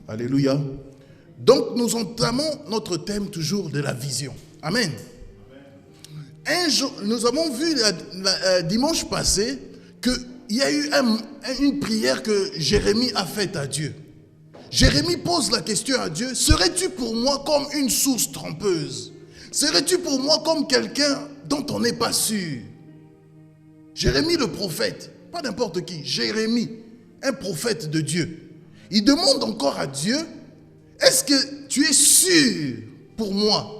Alléluia. Donc nous entamons notre thème toujours de la vision. Amen. Un jour, nous avons vu dimanche passé qu'il y a eu une prière que Jérémie a faite à Dieu. Jérémie pose la question à Dieu: serais-tu pour moi comme une source trompeuse? Serais-tu pour moi comme quelqu'un dont on n'est pas sûr? Jérémie le prophète, pas n'importe qui, Jérémie, un prophète de Dieu. Il demande encore à Dieu: est-ce que tu es sûr pour moi?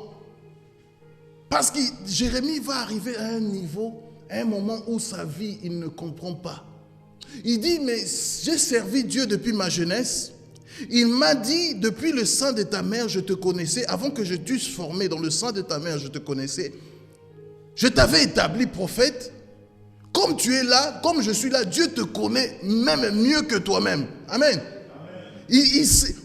Parce que Jérémie va arriver à un niveau, à un moment où sa vie, il ne comprend pas. Il dit: mais j'ai servi Dieu depuis ma jeunesse. Il m'a dit: depuis le sein de ta mère, je te connaissais. Avant que je t'eusse formé dans le sein de ta mère, je te connaissais. Je t'avais établi prophète. Comme tu es là, comme je suis là, Dieu te connaît même mieux que toi-même. Amen.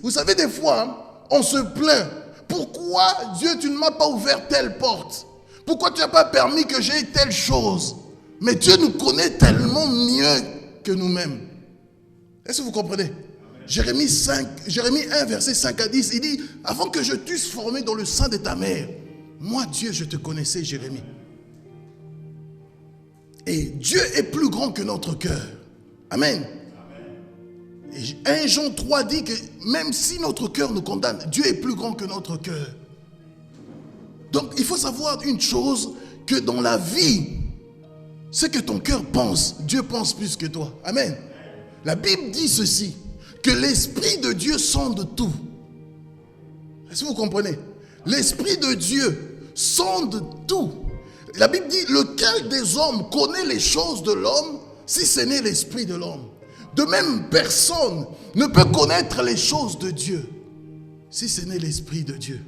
Vous savez, des fois, on se plaint. Pourquoi, Dieu, tu ne m'as pas ouvert telle porte? Pourquoi tu n'as pas permis que j'aie telle chose? Mais Dieu nous connaît tellement mieux que nous-mêmes. Est-ce que vous comprenez? Jérémie 1, verset 5 à 10, il dit: avant que je t'eusse formé dans le sein de ta mère, moi, Dieu, je te connaissais, Jérémie. Et Dieu est plus grand que notre cœur. Amen. Et 1 Jean 3 dit que même si notre cœur nous condamne, Dieu est plus grand que notre cœur. Donc il faut savoir une chose, que dans la vie, ce que ton cœur pense, Dieu pense plus que toi. Amen. La Bible dit ceci, que l'Esprit de Dieu sonde tout. Est-ce que vous comprenez? L'Esprit de Dieu sonde tout. La Bible dit: lequel des hommes connaît les choses de l'homme, si ce n'est l'Esprit de l'homme? De même, personne ne peut connaître les choses de Dieu, si ce n'est l'Esprit de Dieu.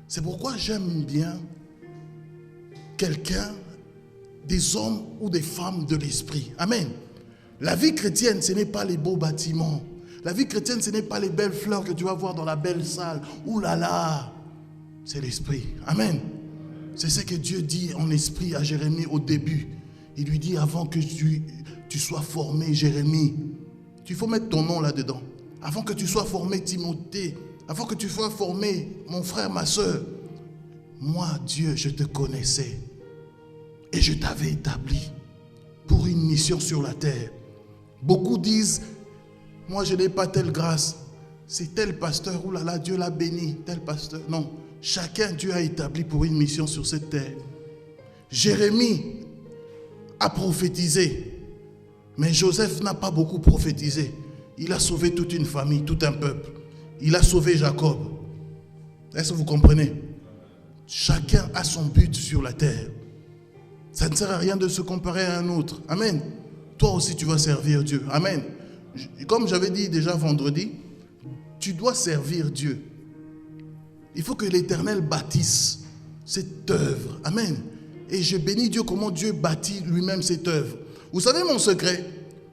C'est pourquoi j'aime bien quelqu'un, des hommes ou des femmes de l'Esprit. Amen. La vie chrétienne, ce n'est pas les beaux bâtiments. La vie chrétienne, ce n'est pas les belles fleurs que tu vas voir dans la belle salle. Ouh là là, c'est l'Esprit. Amen. C'est ce que Dieu dit en esprit à Jérémie au début. Il lui dit: avant que tu sois formé, Jérémie, il faut mettre ton nom là-dedans. Avant que tu sois formé, Timothée, avant que tu sois formé, mon frère, ma soeur, moi, Dieu, je te connaissais et je t'avais établi pour une mission sur la terre. Beaucoup disent: moi, je n'ai pas telle grâce. C'est tel pasteur, oh là là, Dieu l'a béni, tel pasteur. Non, chacun, Dieu a établi pour une mission sur cette terre. Jérémie a prophétisé, mais Joseph n'a pas beaucoup prophétisé. Il a sauvé toute une famille, tout un peuple. Il a sauvé Jacob. Est-ce que vous comprenez? Chacun a son but sur la terre. Ça ne sert à rien de se comparer à un autre. Amen. Toi aussi, tu vas servir Dieu. Amen. Comme j'avais dit déjà vendredi, tu dois servir Dieu. Il faut que l'Éternel bâtisse cette œuvre. Amen. Et je bénis Dieu comment Dieu bâtit lui-même cette œuvre. Vous savez mon secret?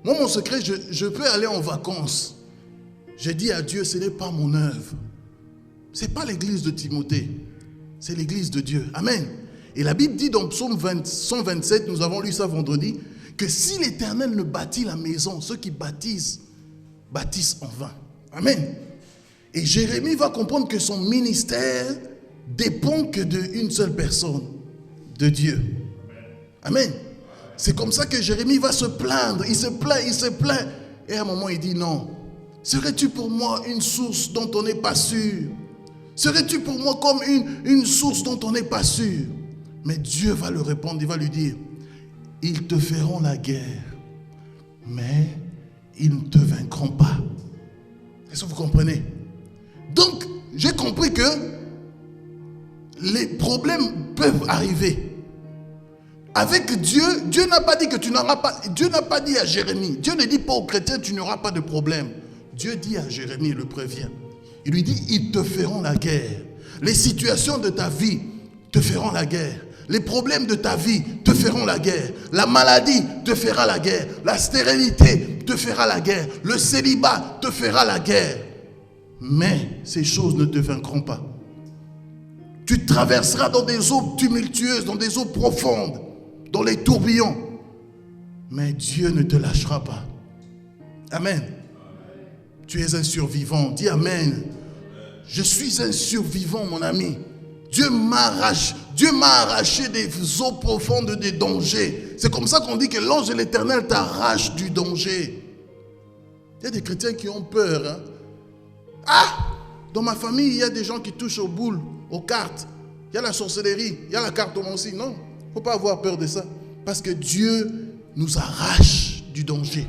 Moi, mon secret, je peux aller en vacances. J'ai dit à Dieu: ce n'est pas mon œuvre. Ce n'est pas l'église de Timothée. C'est l'église de Dieu. Amen. Et la Bible dit dans Psaume 127, nous avons lu ça vendredi, que si l'Éternel ne bâtit la maison, ceux qui bâtissent en vain. Amen. Et Jérémie va comprendre que son ministère dépend que d'une seule personne, de Dieu. Amen. C'est comme ça que Jérémie va se plaindre. Il se plaint. Et à un moment, il dit: non. Serais-tu pour moi une source dont on n'est pas sûr? Serais-tu pour moi comme une source dont on n'est pas sûr? Mais Dieu va le répondre. Il va lui dire: ils te feront la guerre, mais ils ne te vaincront pas. Est-ce que vous comprenez? Donc, j'ai compris que les problèmes peuvent arriver. Avec Dieu, Dieu n'a pas dit que tu n'auras pas. Dieu n'a pas dit à Jérémie. Dieu ne dit pas aux chrétiens: tu n'auras pas de problème. Dieu dit à Jérémie, il le prévient. Il lui dit: ils te feront la guerre. Les situations de ta vie te feront la guerre. Les problèmes de ta vie te feront la guerre. La maladie te fera la guerre. La stérilité te fera la guerre. Le célibat te fera la guerre. Mais ces choses ne te vaincront pas. Tu traverseras dans des eaux tumultueuses, dans des eaux profondes, dans les tourbillons. Mais Dieu ne te lâchera pas. Amen. Tu es un survivant. Dis Amen. Je suis un survivant, mon ami. Dieu m'a arraché des eaux profondes des dangers. C'est comme ça qu'on dit que l'ange de l'Éternel t'arrache du danger. Il y a des chrétiens qui ont peur. Hein? Ah! Dans ma famille, il y a des gens qui touchent aux boules, aux cartes. Il y a la sorcellerie, il y a la cartomancie. Non, il ne faut pas avoir peur de ça. Parce que Dieu nous arrache du danger.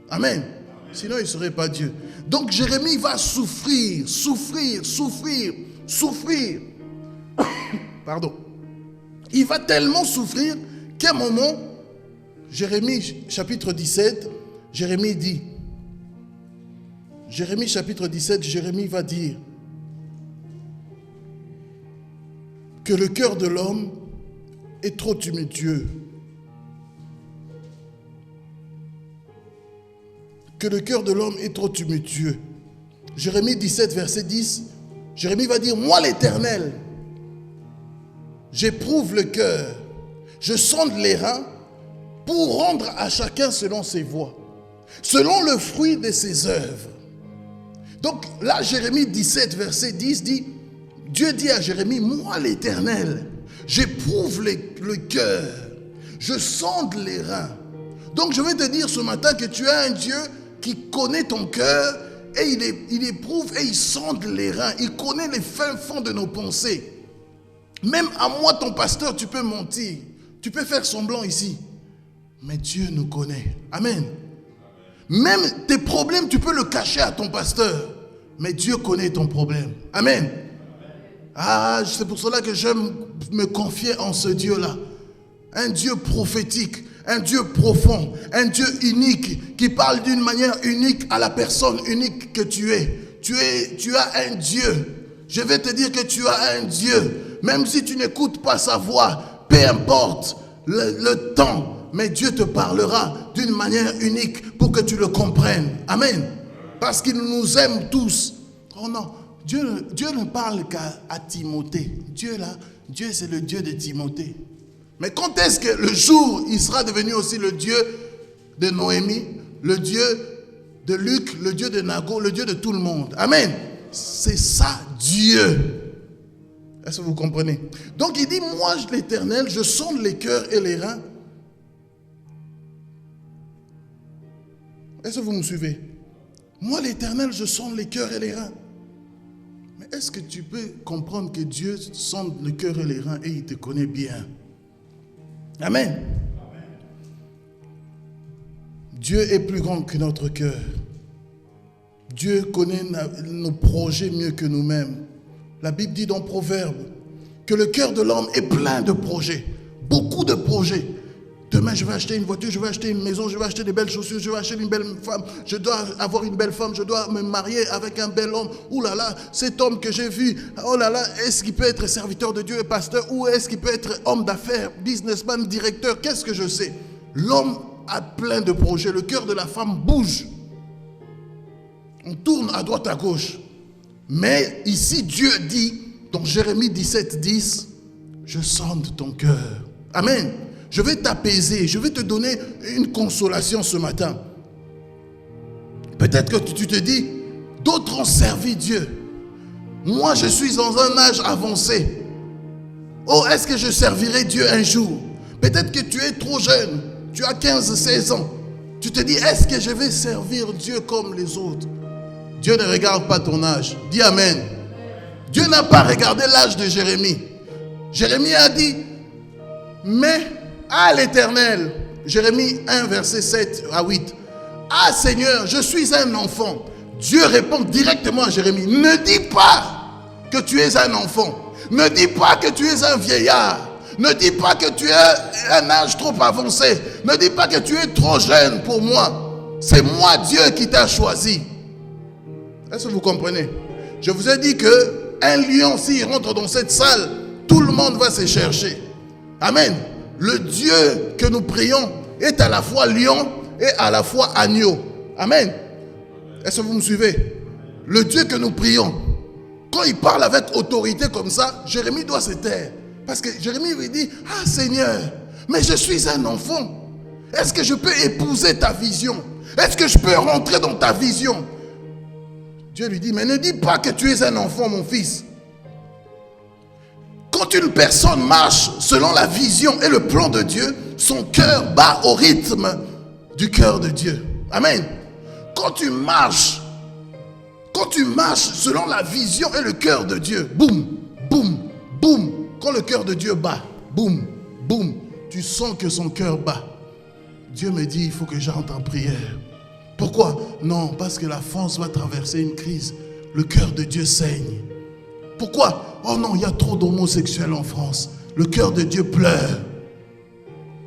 Amen. Sinon, il ne serait pas Dieu. Donc, Jérémie va souffrir. Pardon. Il va tellement souffrir qu'à un moment, Jérémie chapitre 17, Jérémie dit, Jérémie chapitre 17, Jérémie va dire que le cœur de l'homme est trop tumultueux. Que le cœur de l'homme est trop tumultueux. Jérémie 17, verset 10, Jérémie va dire, moi l'Éternel, j'éprouve le cœur, je sonde les reins pour rendre à chacun selon ses voies, selon le fruit de ses œuvres. Donc là, Jérémie 17, verset 10 dit, Dieu dit à Jérémie, moi l'Éternel, j'éprouve le cœur, je sonde les reins. Donc je vais te dire ce matin que tu as un Dieu qui connaît ton cœur et il éprouve et il sonde les reins. Il connaît les fins fonds de nos pensées. Même à moi, ton pasteur, tu peux mentir. Tu peux faire semblant ici. Mais Dieu nous connaît. Amen. Même tes problèmes, tu peux le cacher à ton pasteur. Mais Dieu connaît ton problème. Amen. Ah, c'est pour cela que j'aime me confier en ce Dieu-là. Un Dieu prophétique, un Dieu profond, un Dieu unique qui parle d'une manière unique à la personne unique que tu es. Tu as un Dieu. Je vais te dire que tu as un Dieu. Même si tu n'écoutes pas sa voix, peu importe le temps, mais Dieu te parlera d'une manière unique pour que tu le comprennes. Amen. Parce qu'il nous aime tous. Oh non, Dieu ne parle qu'à Timothée. Dieu c'est le Dieu de Timothée. Mais quand est-ce que le jour, il sera devenu aussi le Dieu de Noémie, le Dieu de Luc, le Dieu de Nago, le Dieu de tout le monde? Amen. C'est ça, Dieu. Est-ce que vous comprenez? Donc il dit, moi l'Éternel, je sonde les cœurs et les reins. Est-ce que vous me suivez? Moi l'Éternel, je sonde les cœurs et les reins. Mais est-ce que tu peux comprendre que Dieu sonde le cœur et les reins et il te connaît bien? Amen. Dieu est plus grand que notre cœur. Dieu connaît nos projets mieux que nous-mêmes. La Bible dit dans Proverbe que le cœur de l'homme est plein de projets. Beaucoup de projets. Demain, je vais acheter une voiture, je vais acheter une maison, je vais acheter des belles chaussures, je vais acheter une belle femme, je dois avoir une belle femme, je dois me marier avec un bel homme. Ouh là là, cet homme que j'ai vu, oh là là, est-ce qu'il peut être serviteur de Dieu et pasteur ou est-ce qu'il peut être homme d'affaires, businessman, directeur? Qu'est-ce que je sais? L'homme a plein de projets, le cœur de la femme bouge. On tourne à droite, à gauche. Mais ici, Dieu dit, dans Jérémie 17, 10, je sonde ton cœur. Amen. Je vais t'apaiser, je vais te donner une consolation ce matin. Peut-être que tu te dis, d'autres ont servi Dieu. Moi, je suis dans un âge avancé. Oh, est-ce que je servirai Dieu un jour? Peut-être que tu es trop jeune, tu as 15, 16 ans. Tu te dis, est-ce que je vais servir Dieu comme les autres? Dieu ne regarde pas ton âge. Dis Amen. Dieu n'a pas regardé l'âge de Jérémie. Jérémie a dit, mais à l'Éternel, Jérémie 1, verset 7 à 8. Ah Seigneur, je suis un enfant. Dieu répond directement à Jérémie. Ne dis pas que tu es un enfant. Ne dis pas que tu es un vieillard. Ne dis pas que tu as un âge trop avancé. Ne dis pas que tu es trop jeune pour moi. C'est moi Dieu qui t'a choisi. Est-ce que vous comprenez? Je vous ai dit que un lion, s'il rentre dans cette salle, tout le monde va se chercher. Amen. Le Dieu que nous prions est à la fois lion et à la fois agneau. Amen. Est-ce que vous me suivez? Le Dieu que nous prions, quand il parle avec autorité comme ça, Jérémie doit se taire. Parce que Jérémie lui dit, ah Seigneur, mais je suis un enfant. Est-ce que je peux épouser ta vision? Est-ce que je peux rentrer dans ta vision? Dieu lui dit, mais ne dis pas que tu es un enfant, mon fils. Quand une personne marche selon la vision et le plan de Dieu, son cœur bat au rythme du cœur de Dieu. Amen. Quand tu marches selon la vision et le cœur de Dieu, boum, boum, boum, quand le cœur de Dieu bat, boum, boum, tu sens que son cœur bat. Dieu me dit, il faut que j'entre en prière. Pourquoi? Non, parce que la France va traverser une crise. Le cœur de Dieu saigne. Pourquoi? Oh non, il y a trop d'homosexuels en France. Le cœur de Dieu pleure.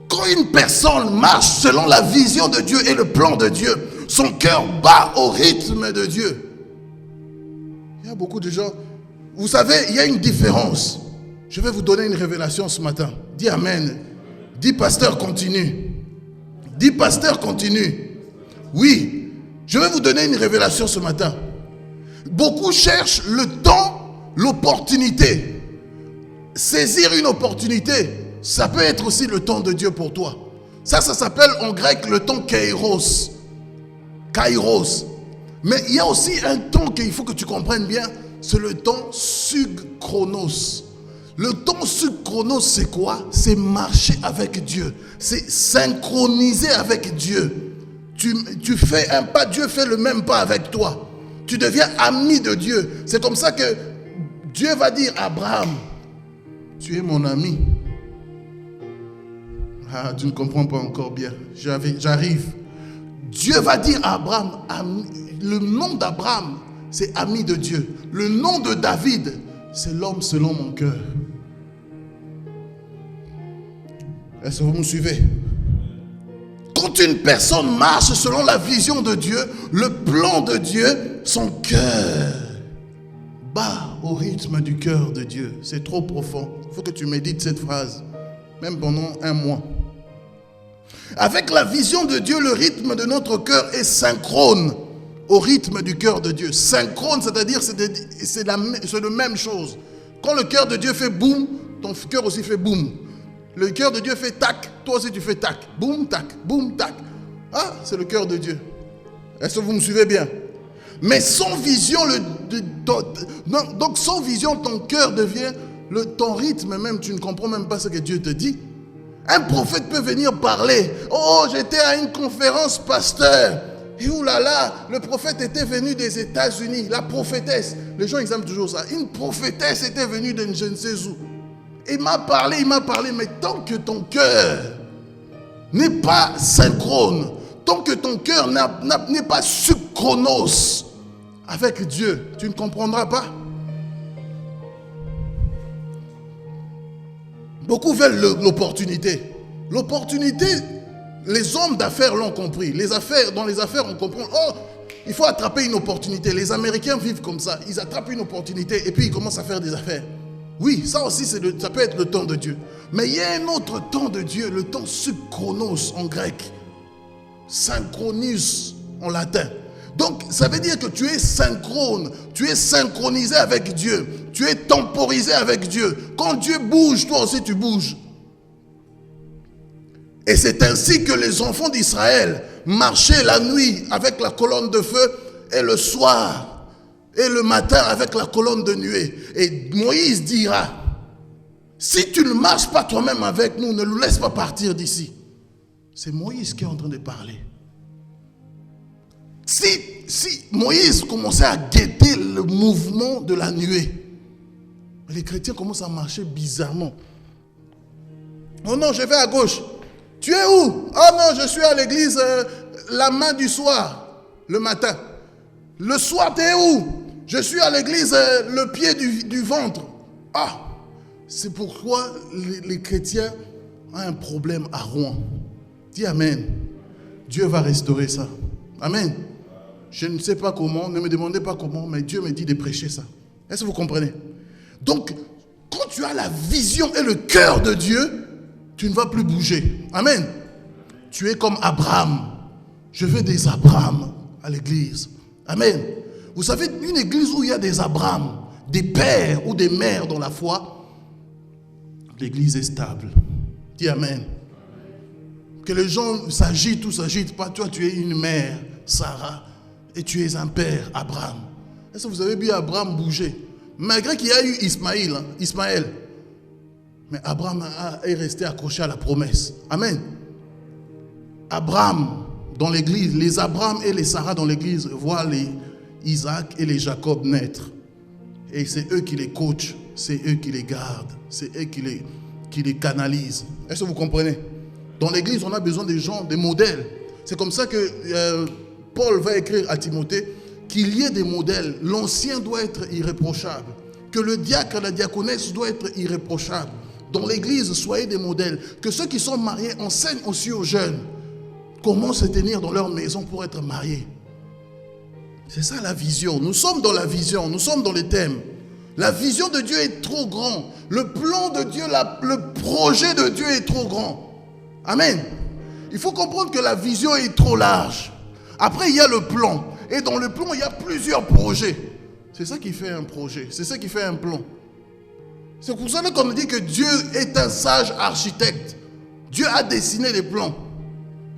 Quand une personne marche selon la vision de Dieu et le plan de Dieu, son cœur bat au rythme de Dieu. Il y a beaucoup de gens. Vous savez, il y a une différence. Je vais vous donner une révélation ce matin. Dis Amen. Dis pasteur, continue. Dis pasteur, continue. Oui, je vais vous donner une révélation ce matin. Beaucoup cherchent le temps, l'opportunité. Saisir une opportunité, ça peut être aussi le temps de Dieu pour toi. Ça s'appelle en grec le temps kairos. Kairos. Mais il y a aussi un temps qu'il faut que tu comprennes bien, c'est le temps sugchronos. Le temps sugchronos, c'est quoi? C'est marcher avec Dieu. C'est synchroniser avec Dieu. Tu fais un pas, Dieu fait le même pas avec toi. Tu deviens ami de Dieu. C'est comme ça que Dieu va dire à Abraham, tu es mon ami. Ah, tu ne comprends pas encore bien. J'arrive. Dieu va dire à Abraham, le nom d'Abraham, c'est ami de Dieu. Le nom de David, c'est l'homme selon mon cœur. Est-ce que vous me suivez? Quand une personne marche selon la vision de Dieu, le plan de Dieu, son cœur bat au rythme du cœur de Dieu. C'est trop profond. Il faut que tu médites cette phrase, même pendant un mois. Avec la vision de Dieu, le rythme de notre cœur est synchrone au rythme du cœur de Dieu. Synchrone, c'est-à-dire c'est la même chose. Quand le cœur de Dieu fait boum, ton cœur aussi fait boum. Le cœur de Dieu fait tac, toi aussi tu fais tac. Boum, tac, boum, tac. Ah, c'est le cœur de Dieu. Est-ce que vous me suivez bien? Mais sans vision, donc sans vision, ton cœur devient ton rythme même, tu ne comprends même pas ce que Dieu te dit. Un prophète peut venir parler. Oh, j'étais à une conférence pasteur. Et oulala, le prophète était venu des États-Unis. La prophétesse, les gens ils aiment toujours ça. Une prophétesse était venue de je ne sais où. Il m'a parlé, mais tant que ton cœur n'est pas synchrone, tant que ton cœur n'est pas synchronos avec Dieu, tu ne comprendras pas. Beaucoup veulent l'opportunité. L'opportunité, les hommes d'affaires l'ont compris. Dans les affaires, on comprend. Oh, il faut attraper une opportunité. Les Américains vivent comme ça. Ils attrapent une opportunité et puis ils commencent à faire des affaires. Oui, ça aussi, ça peut être le temps de Dieu. Mais il y a un autre temps de Dieu, le temps synchronos en grec. Synchronus en latin. Donc, ça veut dire que tu es synchrone, tu es synchronisé avec Dieu, tu es temporisé avec Dieu. Quand Dieu bouge, toi aussi tu bouges. Et c'est ainsi que les enfants d'Israël marchaient la nuit avec la colonne de feu et le soir et le matin avec la colonne de nuée. Et Moïse dira, si tu ne marches pas toi-même avec nous, ne nous laisse pas partir d'ici. C'est Moïse qui est en train de parler. Si Moïse commençait à guetter le mouvement de la nuée, les chrétiens commencent à marcher bizarrement. Oh non, je vais à gauche. Tu es où? Oh non, je suis à l'église la main du soir, le matin. Le soir, tu es où? Je suis à l'église le pied du ventre. Ah, c'est pourquoi les chrétiens ont un problème à Rouen. Dis Amen. Dieu va restaurer ça. Amen. Je ne sais pas comment, ne me demandez pas comment, mais Dieu me dit de prêcher ça. Est-ce que vous comprenez? Donc, quand tu as la vision et le cœur de Dieu, tu ne vas plus bouger. Amen. Tu es comme Abraham. Je veux des Abraham à l'église. Amen. Vous savez, une église où il y a des Abraham, des pères ou des mères dans la foi, l'église est stable. Dis Amen. Que les gens s'agitent ou s'agitent pas. Toi, tu es une mère, Sarah, et tu es un père, Abraham. Est-ce que vous avez vu Abraham bouger? Malgré qu'il y a eu Ismaël. Mais Abraham est resté accroché à la promesse. Amen. Abraham, dans l'église, les Abraham et les Sarah dans l'église voient les Isaac et les Jacob naître. Et c'est eux qui les coachent, c'est eux qui les gardent, c'est eux qui les canalisent. Est-ce que vous comprenez? Dans l'église, on a besoin des gens, des modèles. C'est comme ça que Paul va écrire à Timothée qu'il y ait des modèles. L'ancien doit être irréprochable. Que le diacre, la diaconesse doit être irréprochable. Dans l'église, soyez des modèles. Que ceux qui sont mariés enseignent aussi aux jeunes comment se tenir dans leur maison pour être mariés. C'est ça la vision. Nous sommes dans la vision, nous sommes dans les thèmes. La vision de Dieu est trop grand. Le plan de Dieu, le projet de Dieu est trop grand. Amen. Il faut comprendre que la vision est trop large. Après, il y a le plan. Et dans le plan, il y a plusieurs projets. C'est ça qui fait un projet. C'est ça qui fait un plan. C'est pour ça qu'on dit que Dieu est un sage architecte. Dieu a dessiné les plans.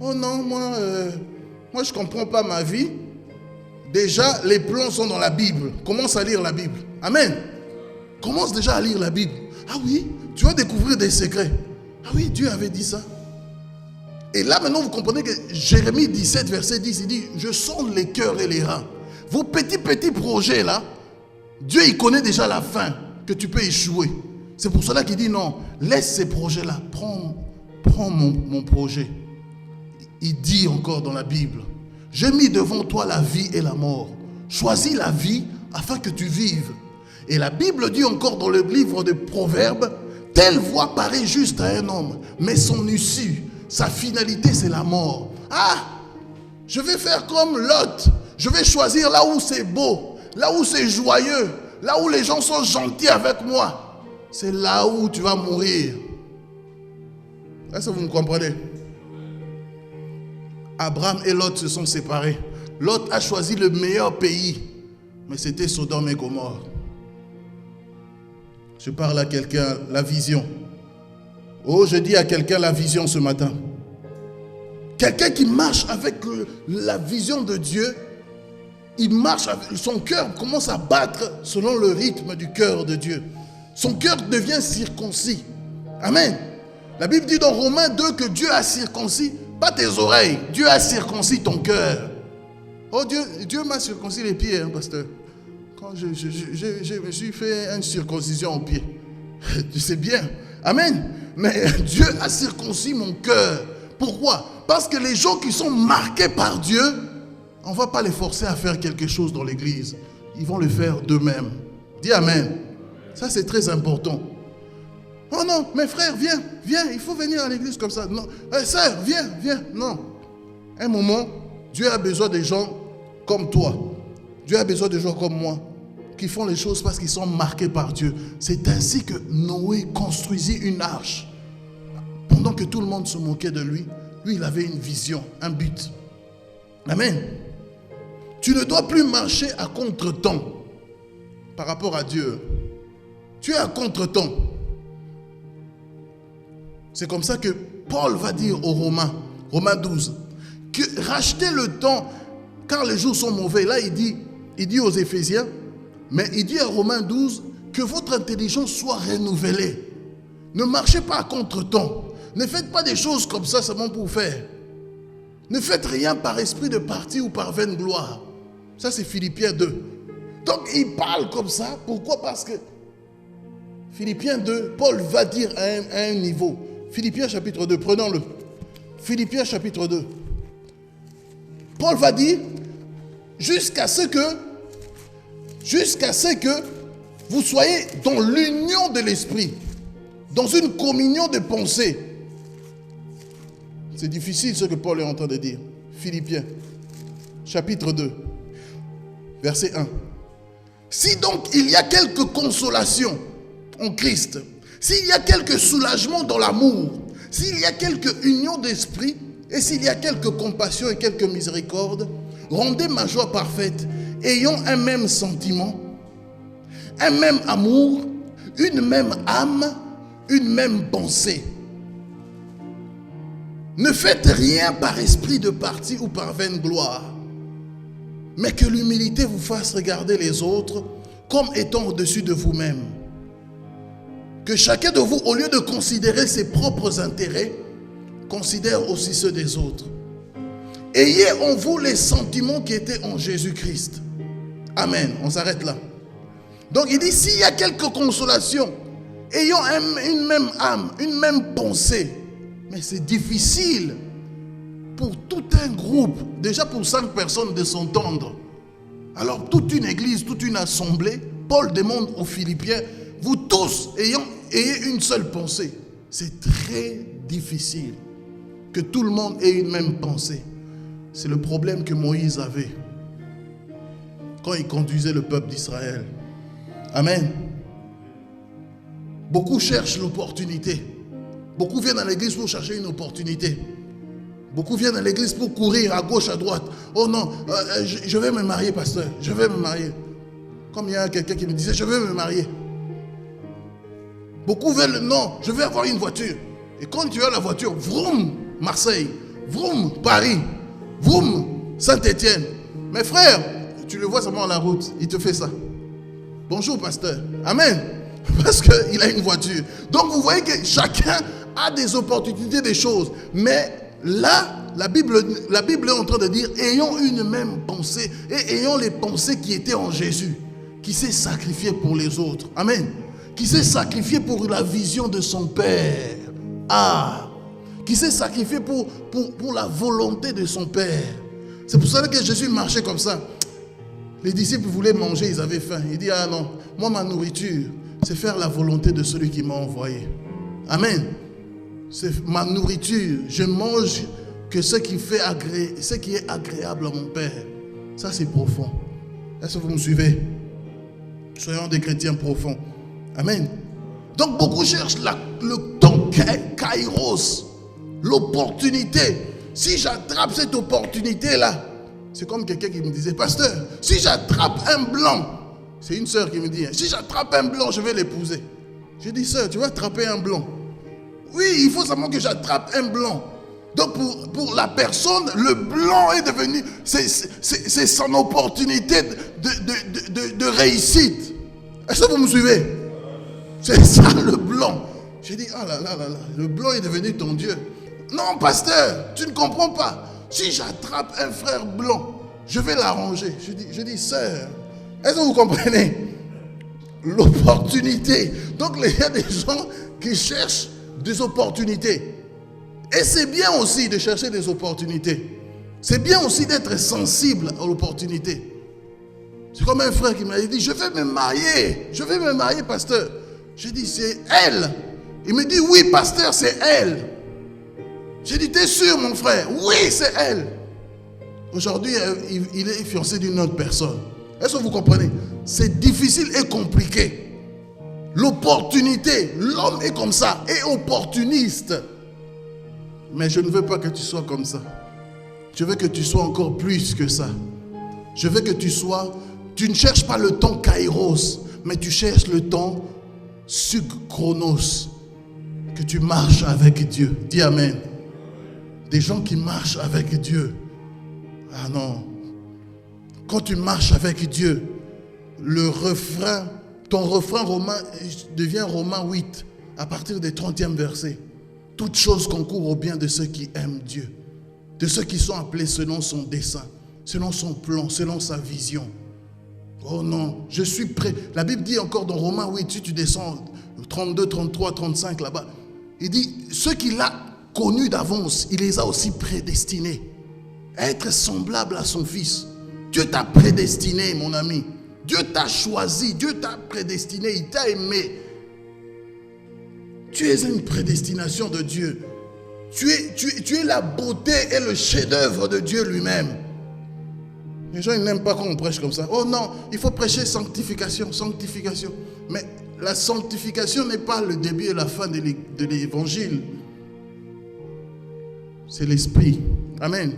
Oh non, moi je ne comprends pas ma vie. Déjà, les plans sont dans la Bible. Commence à lire la Bible. Amen. Commence déjà à lire la Bible. Ah oui, tu vas découvrir des secrets. Ah oui, Dieu avait dit ça. Et là, maintenant, vous comprenez que Jérémie 17, verset 10, il dit, je sonde les cœurs et les reins. Vos petits projets là, Dieu, il connaît déjà la fin, que tu peux échouer. C'est pour cela qu'il dit, non, laisse ces projets-là, prends mon projet. Il dit encore dans la Bible, j'ai mis devant toi la vie et la mort. Choisis la vie afin que tu vives. Et la Bible dit encore dans le livre de Proverbes, telle voie paraît juste à un homme, mais son issue, sa finalité, c'est la mort. Ah, je vais faire comme Lot. Je vais choisir là où c'est beau, là où c'est joyeux, là où les gens sont gentils avec moi. C'est là où tu vas mourir. Est-ce que vous me comprenez? Abraham et Lot se sont séparés. Lot a choisi le meilleur pays, mais c'était Sodome et Gomorrhe. Je parle à quelqu'un, la vision. Oh, je dis à quelqu'un la vision ce matin. Quelqu'un qui marche avec la vision de Dieu, il marche, son cœur commence à battre selon le rythme du cœur de Dieu. Son cœur devient circoncis. Amen. La Bible dit dans Romains 2 que Dieu a circoncis, pas tes oreilles, Dieu a circoncis ton cœur. Oh, Dieu m'a circoncis les pieds, hein, pasteur. Quand je me suis fait une circoncision au pied. Tu sais bien. Amen. Mais Dieu a circoncis mon cœur. Pourquoi? Parce que les gens qui sont marqués par Dieu, on ne va pas les forcer à faire quelque chose dans l'église. Ils vont le faire d'eux-mêmes. Dis Amen. Ça, c'est très important. Oh non, mes frères, viens, il faut venir à l'église comme ça. Non, sœur, viens. Non. Un moment, Dieu a besoin des gens comme toi. Dieu a besoin de gens comme moi qui font les choses parce qu'ils sont marqués par Dieu. C'est ainsi que Noé construisit une arche. Pendant que tout le monde se moquait de lui, lui, il avait une vision, un but. Amen. Tu ne dois plus marcher à contre-temps par rapport à Dieu. Tu es à contre-temps. C'est comme ça que Paul va dire aux Romains 12, que racheter le temps quand les jours sont mauvais. Là, il dit aux Éphésiens, mais il dit à Romains 12, que votre intelligence soit renouvelée. Ne marchez pas à contre-temps. Ne faites pas des choses comme ça seulement pour faire. Ne faites rien par esprit de parti ou par vaine gloire. Ça, c'est Philippiens 2. Donc, il parle comme ça. Pourquoi? Parce que Philippiens 2, Paul va dire à un niveau. Philippiens chapitre 2, prenons-le. Philippiens chapitre 2. Paul va dire, jusqu'à ce que vous soyez dans l'union de l'esprit, dans une communion de pensée. C'est difficile ce que Paul est en train de dire. Philippiens chapitre 2, verset 1. Si donc il y a quelque consolation en Christ, s'il y a quelque soulagement dans l'amour, s'il y a quelque union d'esprit, et s'il y a quelque compassion et quelque miséricorde, rendez ma joie parfaite, ayant un même sentiment, un même amour, une même âme, une même pensée. Ne faites rien par esprit de parti ou par vaine gloire, mais que l'humilité vous fasse regarder les autres comme étant au-dessus de vous-même. Que chacun de vous, au lieu de considérer ses propres intérêts, considère aussi ceux des autres. Ayez en vous les sentiments qui étaient en Jésus-Christ. Amen. On s'arrête là. Donc il dit, s'il y a quelque consolation, ayant une même âme, une même pensée, mais c'est difficile pour tout un groupe, déjà pour 5 personnes de s'entendre. Alors toute une église, toute une assemblée, Paul demande aux Philippiens, vous tous ayez une seule pensée. C'est très difficile que tout le monde ait une même pensée. C'est le problème que Moïse avait quand il conduisait le peuple d'Israël. Amen. Beaucoup cherchent l'opportunité. Beaucoup viennent à l'église pour chercher une opportunité. Beaucoup viennent à l'église pour courir à gauche, à droite. Oh non, je vais me marier, pasteur. Je vais me marier. Comme il y a quelqu'un qui me disait, je vais me marier. Beaucoup veulent, non, je vais avoir une voiture. Et quand tu as la voiture, vroom, Marseille, vroom, Paris, vroom, Saint-Étienne. Mes frères, tu le vois seulement à la route, il te fait ça. Bonjour, pasteur. Amen. Parce qu'il a une voiture. Donc vous voyez que chacun a des opportunités, des choses. Mais là, la Bible est en train de dire, ayons une même pensée et ayons les pensées qui étaient en Jésus, qui s'est sacrifié pour les autres. Amen. Qui s'est sacrifié pour la vision de son Père. Ah, qui s'est sacrifié pour la volonté de son Père. C'est pour ça que Jésus marchait comme ça. Les disciples voulaient manger, ils avaient faim. Il dit, ah non, moi ma nourriture, c'est faire la volonté de celui qui m'a envoyé. Amen. C'est ma nourriture. Je mange que ce qui est agréable à mon Père. Ça c'est profond. Est-ce que vous me suivez? Soyons des chrétiens profonds. Amen. Donc beaucoup cherchent le temps kairos, l'opportunité. Si j'attrape cette opportunité-là, c'est comme quelqu'un qui me disait, pasteur, si j'attrape un blanc, c'est une sœur qui me dit, si j'attrape un blanc, je vais l'épouser. J'ai dit, sœur, tu vas attraper un blanc. Oui, il faut seulement que j'attrape un blanc. Donc pour la personne, le blanc est devenu, c'est son opportunité de réussite. Est-ce que vous me suivez? C'est ça le blanc. J'ai dit, ah là là là là, le blanc est devenu ton Dieu. Non, pasteur, tu ne comprends pas. Si j'attrape un frère blanc, je vais l'arranger. Je dis, sœur, est-ce que vous comprenez? L'opportunité. Donc il y a des gens qui cherchent des opportunités. Et c'est bien aussi de chercher des opportunités. C'est bien aussi d'être sensible à l'opportunité. C'est comme un frère qui m'a dit, je vais me marier, pasteur. J'ai dit, c'est elle. Il me dit, oui, pasteur, c'est elle. J'ai dit, t'es sûr, mon frère? Oui, c'est elle. Aujourd'hui, il est fiancé d'une autre personne. Est-ce que vous comprenez? C'est difficile et compliqué. L'opportunité, l'homme est comme ça, est opportuniste. Mais je ne veux pas que tu sois comme ça. Je veux que tu sois encore plus que ça. Je veux que tu ne cherches pas le temps kairos, mais tu cherches le temps chronos. Que tu marches avec Dieu. Dis amen. Des gens qui marchent avec Dieu. Ah non. Quand tu marches avec Dieu, ton refrain romain devient Romains 8, à partir du 30e verset. Toutes choses concourent au bien de ceux qui aiment Dieu, de ceux qui sont appelés selon son dessein, selon son plan, selon sa vision. Oh non, je suis prêt. La Bible dit encore dans Romains 8, si tu descends 32, 33, 35 là-bas, il dit, ceux qu'il a connus d'avance, il les a aussi prédestinés à être semblables à son Fils. Dieu t'a prédestiné, mon ami. Dieu t'a choisi, Dieu t'a prédestiné, il t'a aimé. Tu es une prédestination de Dieu. Tu es la beauté et le chef-d'œuvre de Dieu lui-même. Les gens ils n'aiment pas quand on prêche comme ça. Oh non, il faut prêcher sanctification, sanctification. Mais la sanctification n'est pas le début et la fin de l'évangile. C'est l'esprit. Amen.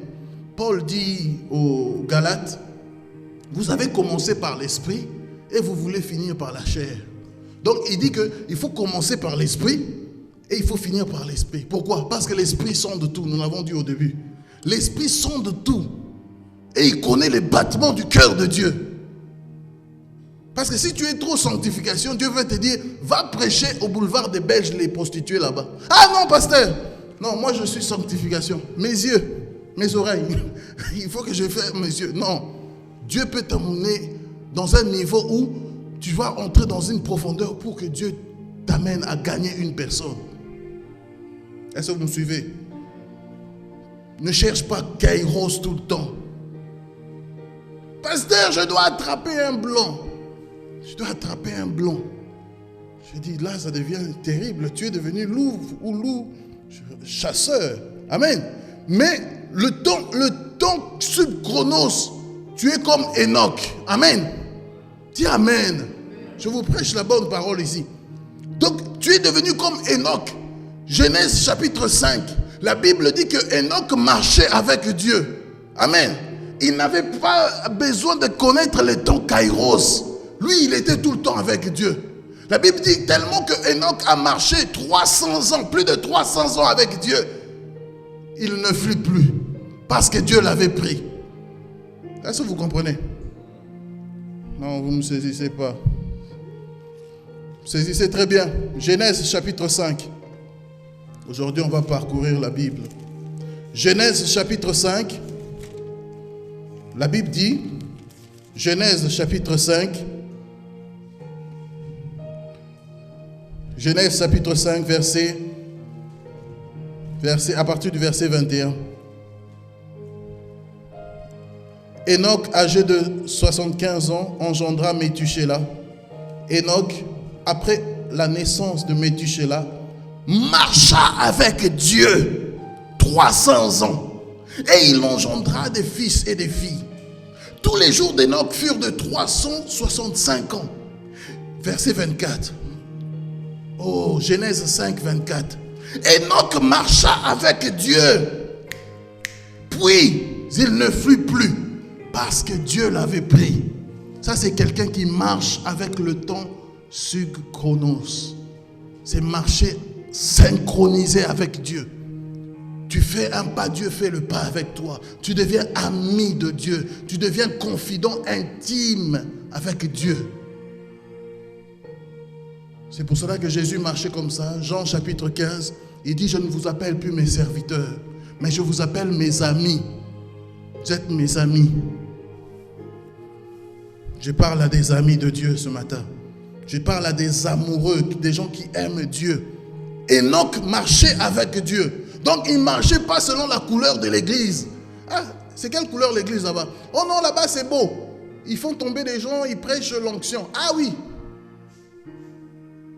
Paul dit aux Galates, vous avez commencé par l'esprit et vous voulez finir par la chair. Donc il dit qu'il faut commencer par l'esprit et il faut finir par l'esprit. Pourquoi? Parce que l'esprit sonde tout, nous l'avons dit au début. L'esprit sonde tout. Et il connaît les battements du cœur de Dieu. Parce que si tu es trop sanctification, Dieu va te dire, va prêcher au boulevard des Belges, les prostituées là-bas. Ah non, pasteur. Non, moi je suis sanctification. Mes yeux, mes oreilles. Il faut que je fasse mes yeux. Non. Dieu peut t'emmener dans un niveau où tu vas entrer dans une profondeur pour que Dieu t'amène à gagner une personne. Est-ce que vous me suivez? Ne cherche pas Kairos tout le temps. Pasteur, je dois attraper un blanc. Je dois attraper un blanc. Je dis, là, ça devient terrible. Tu es devenu loup ou loup chasseur. Amen. Mais le temps sub-chronos, tu es comme Enoch. Amen. Dis Amen. Je vous prêche la bonne parole ici. Donc, tu es devenu comme Enoch. Genèse chapitre 5. La Bible dit que Enoch marchait avec Dieu. Amen. Il n'avait pas besoin de connaître les temps Kairos. Lui, il était tout le temps avec Dieu. La Bible dit tellement que Enoch a marché 300 ans, plus de 300 ans avec Dieu. Il ne fuit plus parce que Dieu l'avait pris. Est-ce que vous comprenez? Non, vous ne me saisissez pas. Vous saisissez très bien. Genèse chapitre 5. Aujourd'hui, on va parcourir la Bible. Genèse chapitre 5. La Bible dit, Genèse chapitre 5. Genèse chapitre 5, verset à partir du verset 21. Enoch, âgé de 75 ans, engendra Métuséla. Enoch, après la naissance de Métuséla, marcha avec Dieu 300 ans. Et il engendra des fils et des filles. Tous les jours d'Enoch furent de 365 ans. Verset 24. Oh, Genèse 5, 24. Enoch marcha avec Dieu. Puis, il ne fut plus parce que Dieu l'avait pris. Ça, c'est quelqu'un qui marche avec le temps sub-chronos. C'est marcher synchronisé avec Dieu. Tu fais un pas, Dieu fait le pas avec toi. Tu deviens ami de Dieu. Tu deviens confident intime avec Dieu. C'est pour cela que Jésus marchait comme ça. Jean chapitre 15, il dit, je ne vous appelle plus mes serviteurs, mais je vous appelle mes amis. Vous êtes mes amis. Je parle à des amis de Dieu ce matin. Je parle à des amoureux, des gens qui aiment Dieu. Enoch marchait avec Dieu. Donc il ne marchait pas selon la couleur de l'église. Ah, c'est quelle couleur l'église là-bas? Oh non, là-bas c'est beau. Ils font tomber des gens, ils prêchent l'onction. Ah oui.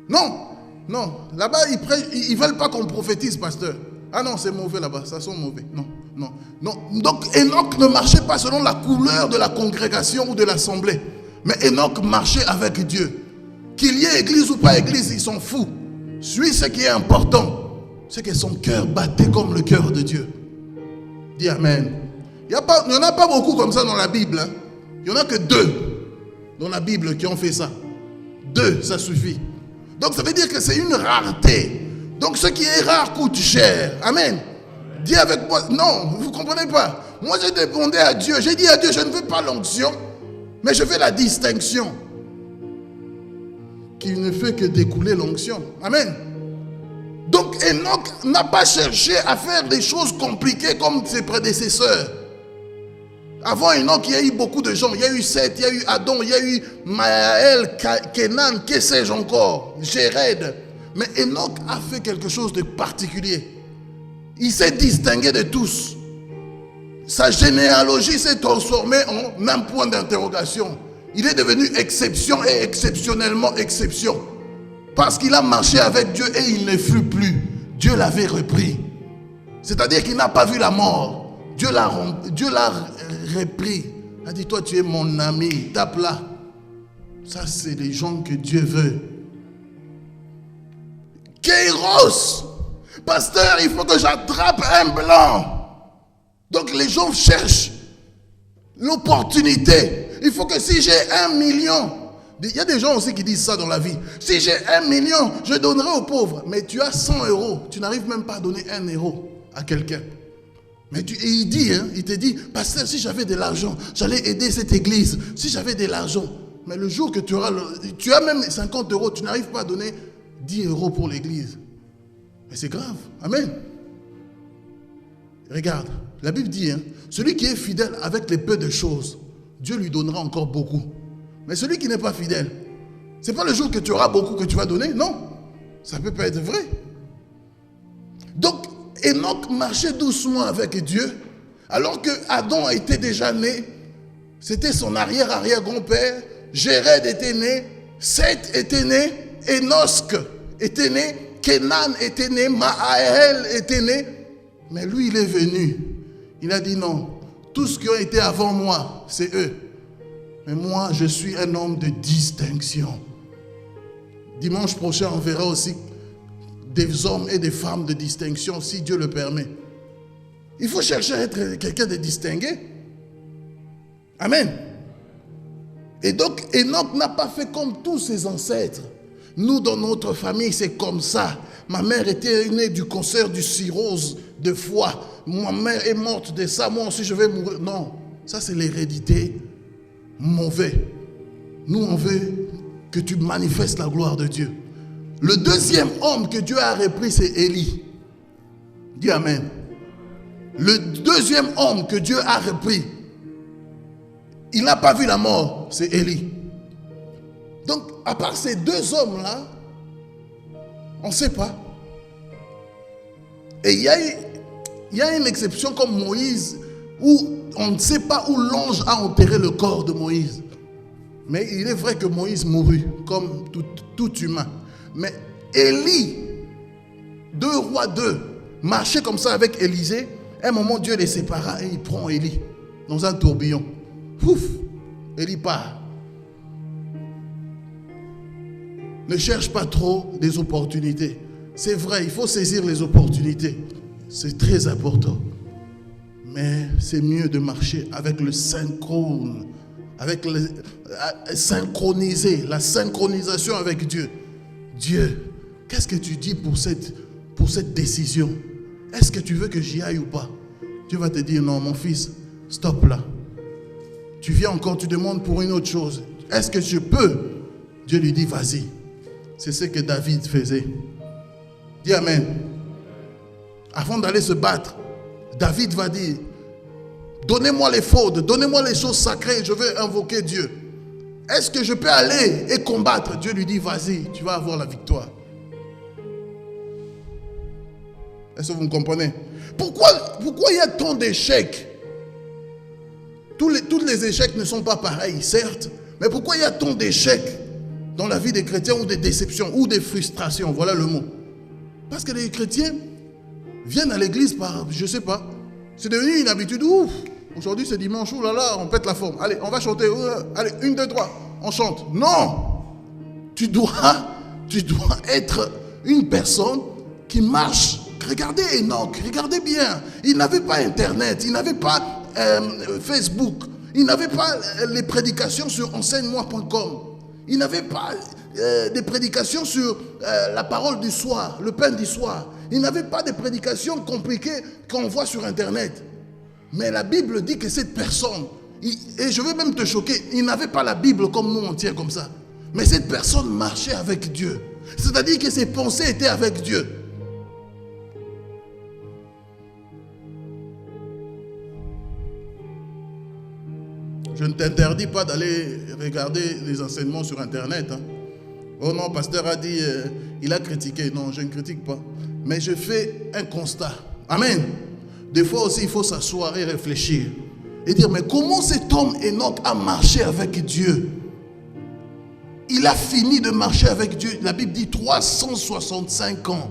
Non, non. Là-bas ils ne veulent pas qu'on prophétise, pasteur. Ah non, c'est mauvais là-bas, ça sent mauvais. Non, non, non. Donc Enoch ne marchait pas selon la couleur de la congrégation ou de l'assemblée. Mais Enoch marchait avec Dieu. Qu'il y ait église ou pas église, ils s'en foutent. Suis ce qui est important. C'est que son cœur battait comme le cœur de Dieu. Dis Amen. Il n'y en a pas beaucoup comme ça dans la Bible. Hein. Il n'y en a que 2 dans la Bible qui ont fait ça. 2, ça suffit. Donc ça veut dire que c'est une rareté. Donc ce qui est rare coûte cher. Amen. Dis avec moi. Non, vous ne comprenez pas. Moi j'ai demandé à Dieu. J'ai dit à Dieu, je ne veux pas l'onction, mais je veux la distinction. Qui ne fait que découler l'onction. Amen. Donc Enoch n'a pas cherché à faire des choses compliquées comme ses prédécesseurs. Avant Enoch, il y a eu beaucoup de gens. Il y a eu Seth, il y a eu Adam, il y a eu Maël, Kenan, que sais-je encore, Jéred. Mais Enoch a fait quelque chose de particulier. Il s'est distingué de tous. Sa généalogie s'est transformée en un point d'interrogation. Il est devenu exception et exceptionnellement exception. Parce qu'il a marché avec Dieu et il ne fut plus. Dieu l'avait repris. C'est-à-dire qu'il n'a pas vu la mort. Dieu l'a repris. Il a dit, toi tu es mon ami, tape là. Ça c'est les gens que Dieu veut. Kairos. Pasteur, il faut que j'attrape un blanc. Donc les gens cherchent l'opportunité. Il faut que si j'ai 1 million, il y a des gens aussi qui disent ça dans la vie. Si j'ai 1 million, je donnerai aux pauvres. Mais tu as 100 euros. Tu n'arrives même pas à donner 1 euro à quelqu'un. Mais et il te dit, pasteur, si j'avais de l'argent, j'allais aider cette église. Si j'avais de l'argent. Mais le jour que tu as même 50 euros, tu n'arrives pas à donner 10 euros pour l'église. Mais c'est grave. Amen. Regarde, la Bible dit, celui qui est fidèle avec les peu de choses, Dieu lui donnera encore beaucoup. Mais celui qui n'est pas fidèle, ce n'est pas le jour que tu auras beaucoup que tu vas donner, non. Ça ne peut pas être vrai. Donc, Enoch marchait doucement avec Dieu, alors que Adam était déjà né. C'était son arrière-arrière-grand-père. Jéred était né, Seth était né, Enoch était né, Kenan était né, Mahaël était né. Mais lui, il est venu. Il a dit non, tous ceux qui ont été avant moi, c'est eux. Mais moi, je suis un homme de distinction. Dimanche prochain, on verra aussi des hommes et des femmes de distinction, si Dieu le permet. Il faut chercher à être quelqu'un de distingué. Amen. Et donc, Enoch n'a pas fait comme tous ses ancêtres. Nous, dans notre famille, c'est comme ça. Ma mère était née du cancer du cirrhose de foie. Ma mère est morte de ça. Moi aussi, je vais mourir. Non, ça, c'est l'hérédité mauvais. Nous, on veut que tu manifestes la gloire de Dieu. Le deuxième homme que Dieu a repris, c'est Élie. Dis Amen. Le deuxième homme que Dieu a repris, il n'a pas vu la mort, c'est Élie. Donc, à part ces deux hommes-là, on ne sait pas. Et il y a une exception comme Moïse, où on ne sait pas où l'ange a enterré le corps de Moïse. Mais il est vrai que Moïse mourut, comme tout humain. Mais Élie, 2 Rois 2, marchait comme ça avec Élisée. À un moment, Dieu les sépara et il prend Élie dans un tourbillon. Pouf, Élie part. Ne cherche pas trop des opportunités. C'est vrai, il faut saisir les opportunités. C'est très important. Mais c'est mieux de marcher avec le synchrone, synchroniser, la synchronisation avec Dieu. Dieu, qu'est-ce que tu dis pour cette décision? Est-ce que tu veux que j'y aille ou pas? Dieu va te dire, non mon fils, stop là. Tu viens encore, tu demandes pour une autre chose. Est-ce que je peux? Dieu lui dit, vas-y. C'est ce que David faisait. Dis Amen. Avant d'aller se battre, David va dire, donnez-moi les fautes, donnez-moi les choses sacrées, je veux invoquer Dieu. Est-ce que je peux aller et combattre? Dieu lui dit, vas-y, tu vas avoir la victoire. Est-ce que vous me comprenez? Pourquoi il y a tant d'échecs? Tous les échecs ne sont pas pareils, certes, mais pourquoi il y a tant d'échecs dans la vie des chrétiens ou des déceptions ou des frustrations? Voilà le mot. Parce que les chrétiens viennent à l'église par, je ne sais pas, c'est devenu une habitude. Ouf, aujourd'hui c'est dimanche, oh là là, on pète la forme. Allez, on va chanter. Allez, 1, 2, 3, on chante. Non, tu dois être une personne qui marche. Regardez Enoch, regardez bien. Il n'avait pas Internet, il n'avait pas Facebook, il n'avait pas les prédications sur enseigne-moi.com. Il n'avait pas des prédications sur la parole du soir, le pain du soir. Il n'avait pas de prédications compliquées qu'on voit sur Internet. Mais la Bible dit que cette personne, et je vais même te choquer, il n'avait pas la Bible comme nous on tient comme ça. Mais cette personne marchait avec Dieu. C'est-à-dire que ses pensées étaient avec Dieu. Je ne t'interdis pas d'aller regarder les enseignements sur Internet. Hein. Oh non, pasteur a dit, il a critiqué. Non, je ne critique pas. Mais je fais un constat. Amen. Des fois aussi, il faut s'asseoir et réfléchir. Et dire, mais comment cet homme Enoch a marché avec Dieu? Il a fini de marcher avec Dieu. La Bible dit 365 ans.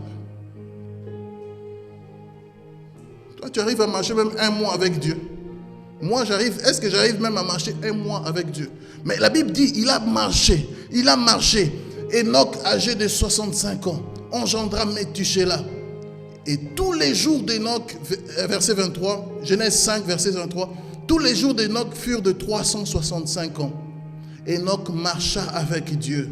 Toi, tu arrives à marcher même 1 mois avec Dieu. Moi, est-ce que j'arrive même à marcher 1 mois avec Dieu? Mais la Bible dit, il a marché. Enoch, âgé de 65 ans, engendra Methushélah. Et tous les jours d'Enoch, verset 23, Genèse 5, verset 23, tous les jours d'Enoch furent de 365 ans. Enoch marcha avec Dieu.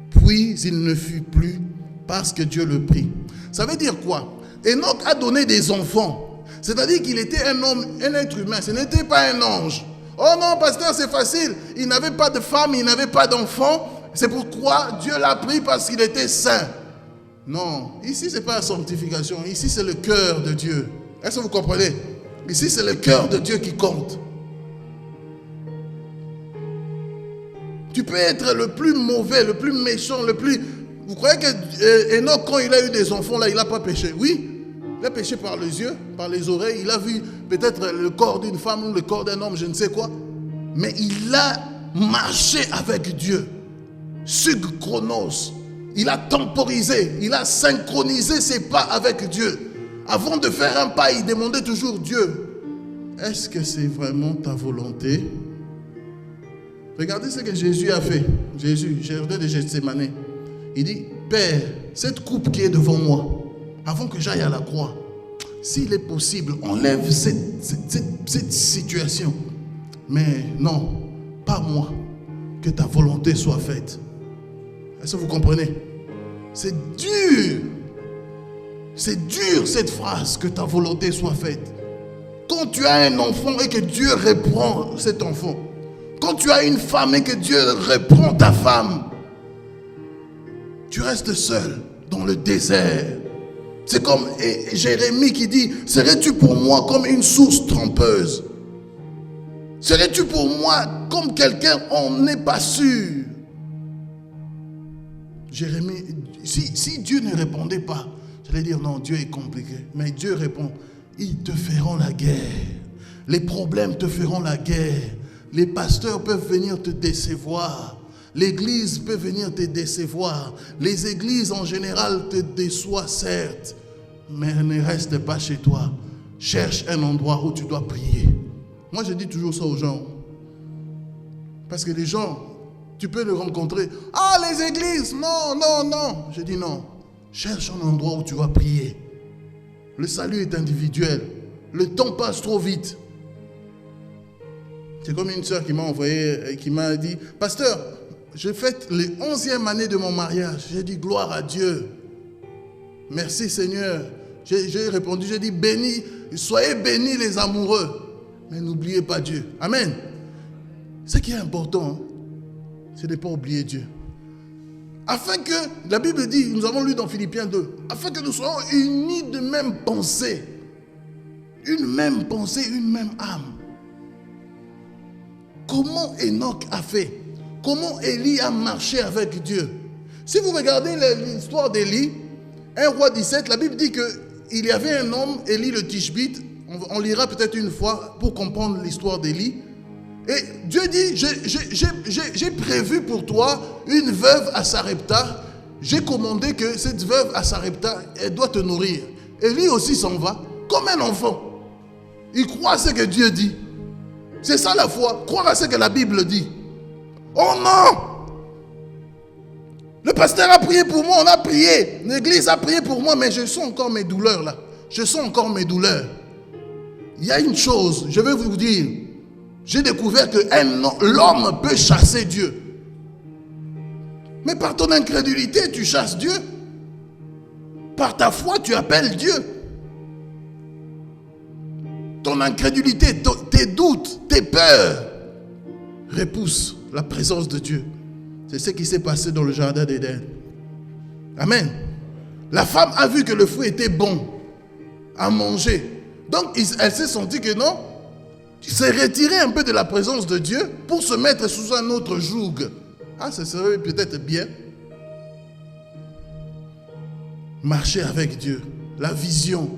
Puis il ne fut plus parce que Dieu le prit. Ça veut dire quoi? Enoch a donné des enfants. C'est-à-dire qu'il était un homme, un être humain, ce n'était pas un ange. Oh non, pasteur, c'est facile. Il n'avait pas de femme, il n'avait pas d'enfant. C'est pourquoi Dieu l'a pris parce qu'il était saint. Non, ici ce n'est pas la sanctification, ici c'est le cœur de Dieu. Est-ce que vous comprenez? Ici c'est le cœur de Dieu qui compte. Tu peux être le plus mauvais, le plus méchant, le plus... Vous croyez que Enoch, quand il a eu des enfants, là, il n'a pas péché? Oui, il a péché par les yeux, par les oreilles. Il a vu peut-être le corps d'une femme ou le corps d'un homme, je ne sais quoi. Mais il a marché avec Dieu. Sugchronos. Il a temporisé, il a synchronisé ses pas avec Dieu. Avant de faire un pas, il demandait toujours Dieu. Est-ce que c'est vraiment ta volonté? Regardez ce que Jésus a fait. Jésus, jardin de Gethsémani. Il dit, Père, cette coupe qui est devant moi, avant que j'aille à la croix, s'il est possible, enlève cette situation. Mais non, pas moi, que ta volonté soit faite. Est-ce que vous comprenez? C'est dur. C'est dur cette phrase, que ta volonté soit faite. Quand tu as un enfant et que Dieu reprend cet enfant, quand tu as une femme et que Dieu reprend ta femme, tu restes seul dans le désert. C'est comme Jérémie qui dit, serais-tu pour moi comme une source trompeuse? Serais-tu pour moi comme quelqu'un, on n'est pas sûr? Jérémie, si Dieu ne répondait pas, j'allais dire non, Dieu est compliqué. Mais Dieu répond, ils te feront la guerre. Les problèmes te feront la guerre. Les pasteurs peuvent venir te décevoir. L'église peut venir te décevoir. Les églises en général te déçoivent, certes. Mais ne reste pas chez toi. Cherche un endroit où tu dois prier. Moi, je dis toujours ça aux gens. Parce que les gens, tu peux les rencontrer. Ah, les églises, non, non, non. Je dis non. Cherche un endroit où tu vas prier. Le salut est individuel. Le temps passe trop vite. C'est comme une soeur qui m'a envoyé, qui m'a dit, pasteur, je fête les 11e année de mon mariage. J'ai dit, gloire à Dieu. Merci Seigneur. J'ai répondu, j'ai dit, béni, soyez bénis les amoureux. Mais n'oubliez pas Dieu. Amen. Ce qui est important, c'est de ne pas oublier Dieu. Afin que, la Bible dit, nous avons lu dans Philippiens 2, afin que nous soyons unis de même pensée. Une même pensée, une même âme. Comment Enoch a fait? Comment Élie a marché avec Dieu? Si vous regardez l'histoire d'Élie, 1 roi 17, la Bible dit qu'il y avait un homme, Élie le Tishbite. On lira peut-être une fois pour comprendre l'histoire d'Élie. Et Dieu dit, j'ai prévu pour toi une veuve à Sarepta. J'ai commandé que cette veuve à Sarepta, elle doit te nourrir. Élie aussi s'en va, comme un enfant. Il croit à ce que Dieu dit. C'est ça la foi, croire à ce que la Bible dit. Oh non! Le pasteur a prié pour moi, on a prié. L'église a prié pour moi, mais je sens encore mes douleurs là. Je sens encore mes douleurs. Il y a une chose, je vais vous dire. J'ai découvert que l'homme peut chasser Dieu. Mais par ton incrédulité, tu chasses Dieu. Par ta foi, tu appelles Dieu. Ton incrédulité, tes doutes, tes peurs repoussent la présence de Dieu. C'est ce qui s'est passé dans le jardin d'Éden. Amen. La femme a vu que le fruit était bon à manger. Donc elle s'est sentie que non, il s'est retiré un peu de la présence de Dieu pour se mettre sous un autre joug. Ah, ça serait peut-être bien. Marcher avec Dieu. La vision.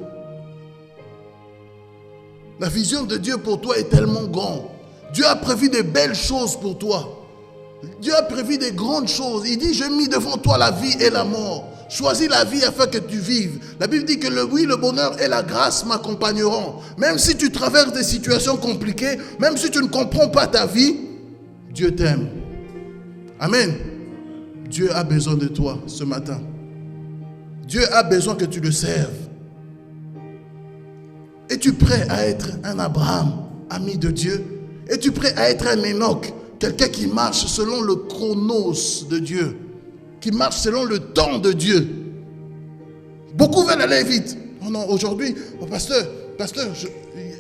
La vision de Dieu pour toi est tellement grande. Dieu a prévu de belles choses pour toi. Dieu a prévu de grandes choses. Il dit, j'ai mis devant toi la vie et la mort. Choisis la vie afin que tu vives. La Bible dit que le bonheur et la grâce m'accompagneront. Même si tu traverses des situations compliquées, même si tu ne comprends pas ta vie, Dieu t'aime. Amen. Dieu a besoin de toi ce matin. Dieu a besoin que tu le serves. Es-tu prêt à être un Abraham, ami de Dieu? Es-tu prêt à être un Enoch, quelqu'un qui marche selon le chronos de Dieu, qui marche selon le temps de Dieu? Beaucoup veulent aller vite. Oh non, aujourd'hui, pasteur, pasteur,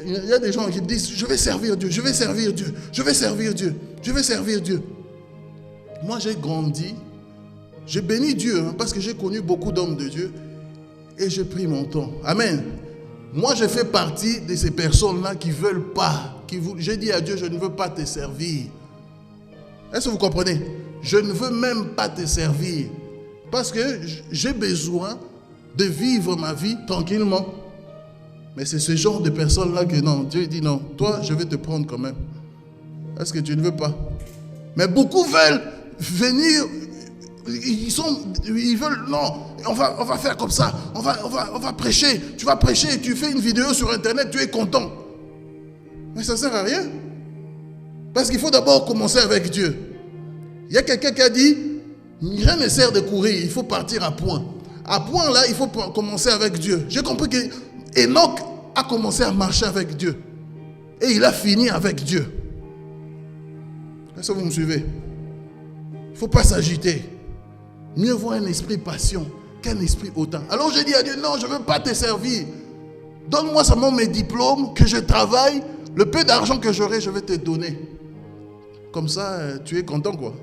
il y a des gens qui me disent, je vais servir Dieu, je vais servir Dieu, je vais servir Dieu, je vais servir Dieu. Moi, j'ai grandi, j'ai béni Dieu, parce que j'ai connu beaucoup d'hommes de Dieu et j'ai pris mon temps. Amen. Moi, je fais partie de ces personnes-là qui ne veulent pas, j'ai dit à Dieu, je ne veux pas te servir. Est-ce que vous comprenez? Je ne veux même pas te servir parce que j'ai besoin de vivre ma vie tranquillement. Mais c'est ce genre de personnes-là que non, Dieu dit non, toi, je vais te prendre quand même. Est-ce que tu ne veux pas? Mais beaucoup veulent venir, ils veulent, non, on va faire comme ça, on va prêcher. Tu vas prêcher, tu fais une vidéo sur Internet, tu es content. Mais ça ne sert à rien. Parce qu'il faut d'abord commencer avec Dieu. Il y a quelqu'un qui a dit, rien ne sert de courir, il faut partir à point. À point là, il faut commencer avec Dieu. J'ai compris que Enoch a commencé à marcher avec Dieu. Et il a fini avec Dieu. Est-ce que vous me suivez? Il ne faut pas s'agiter. Mieux vaut un esprit patient qu'un esprit hautain. Alors j'ai dit à Dieu, non, je ne veux pas te servir. Donne-moi seulement mes diplômes, que je travaille. Le peu d'argent que j'aurai, je vais te donner. Comme ça, tu es content quoi.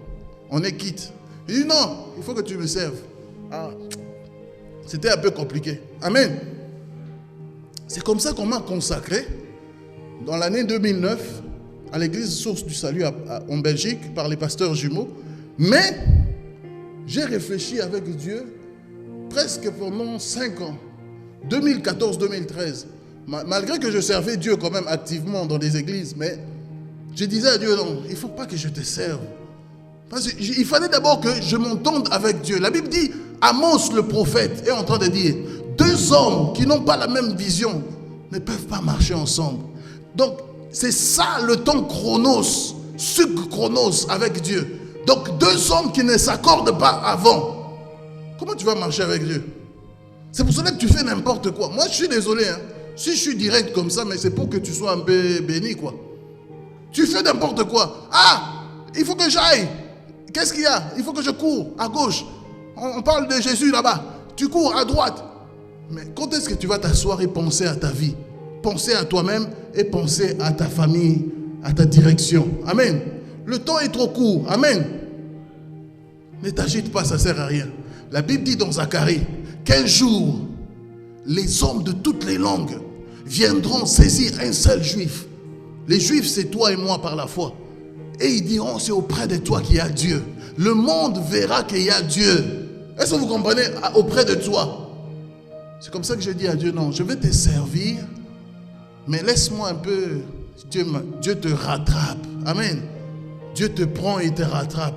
On est quitte. Il dit non, il faut que tu me serves. Ah, c'était un peu compliqué. Amen. C'est comme ça qu'on m'a consacré dans l'année 2009 à l'église Source du Salut en Belgique par les pasteurs jumeaux. Mais j'ai réfléchi avec Dieu presque pendant 5 ans. 2014-2013. Malgré que je servais Dieu quand même activement dans des églises, mais je disais à Dieu, non, il ne faut pas que je te serve. Parce qu'il fallait d'abord que je m'entende avec Dieu. La Bible dit, Amos le prophète est en train de dire, 2 hommes qui n'ont pas la même vision ne peuvent pas marcher ensemble. Donc, c'est ça le temps chronos, chronos avec Dieu. Donc, 2 hommes qui ne s'accordent pas avant. Comment tu vas marcher avec Dieu? C'est pour cela que tu fais n'importe quoi. Moi, je suis désolé. Si je suis direct comme ça, mais c'est pour que tu sois un peu béni, quoi. Tu fais n'importe quoi. Ah, il faut que j'aille. Qu'est-ce qu'il y a? Il faut que je cours à gauche. On parle de Jésus là-bas. Tu cours à droite. Mais quand est-ce que tu vas t'asseoir et penser à ta vie? Penser à toi-même et penser à ta famille, à ta direction. Amen. Le temps est trop court. Amen. Ne t'agite pas, ça ne sert à rien. La Bible dit dans Zacharie qu'un jour, les hommes de toutes les langues viendront saisir un seul juif. Les juifs, c'est toi et moi par la foi. Et ils diront, c'est auprès de toi qu'il y a Dieu. Le monde verra qu'il y a Dieu. Est-ce que vous comprenez? Auprès de toi. C'est comme ça que je dis à Dieu, non, je vais te servir, mais laisse-moi un peu, Dieu te rattrape. Amen. Dieu te prend et te rattrape.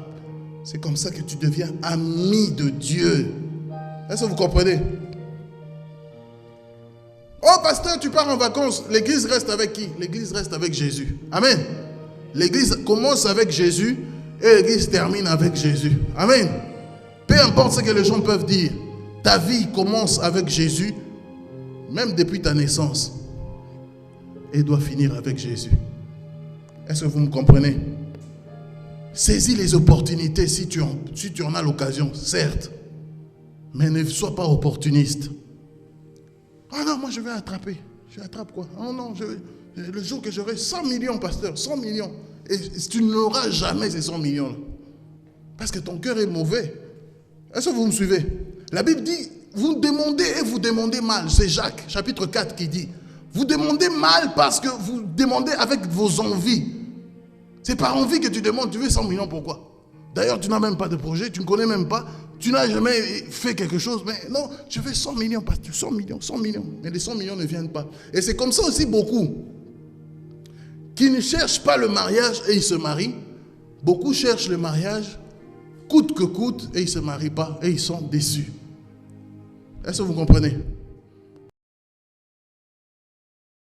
C'est comme ça que tu deviens ami de Dieu. Est-ce que vous comprenez? Oh pasteur, tu pars en vacances, l'église reste avec qui? L'église reste avec Jésus. Amen. L'église commence avec Jésus et l'église termine avec Jésus. Amen. Peu importe ce que les gens peuvent dire, ta vie commence avec Jésus, même depuis ta naissance, et doit finir avec Jésus. Est-ce que vous me comprenez? Saisis les opportunités si tu en as l'occasion, certes, mais ne sois pas opportuniste. Ah non, moi je vais attraper. Je attrape quoi? Oh non, le jour que j'aurai 100 millions, pasteur, 100 millions. Et tu n'auras jamais ces 100 millions. Parce que ton cœur est mauvais. Est-ce que vous me suivez? La Bible dit, vous demandez et vous demandez mal. C'est Jacques, chapitre 4 qui dit. Vous demandez mal parce que vous demandez avec vos envies. C'est par envie que tu demandes, tu veux 100 millions, pourquoi? D'ailleurs, tu n'as même pas de projet, tu ne connais même pas. Tu n'as jamais fait quelque chose, mais non, je veux 100 millions, parce que 100 millions, 100 millions. Mais les 100 millions ne viennent pas. Et c'est comme ça aussi beaucoup qui ne cherchent pas le mariage et ils se marient. Beaucoup cherchent le mariage, coûte que coûte, et ils ne se marient pas et ils sont déçus. Est-ce que vous comprenez?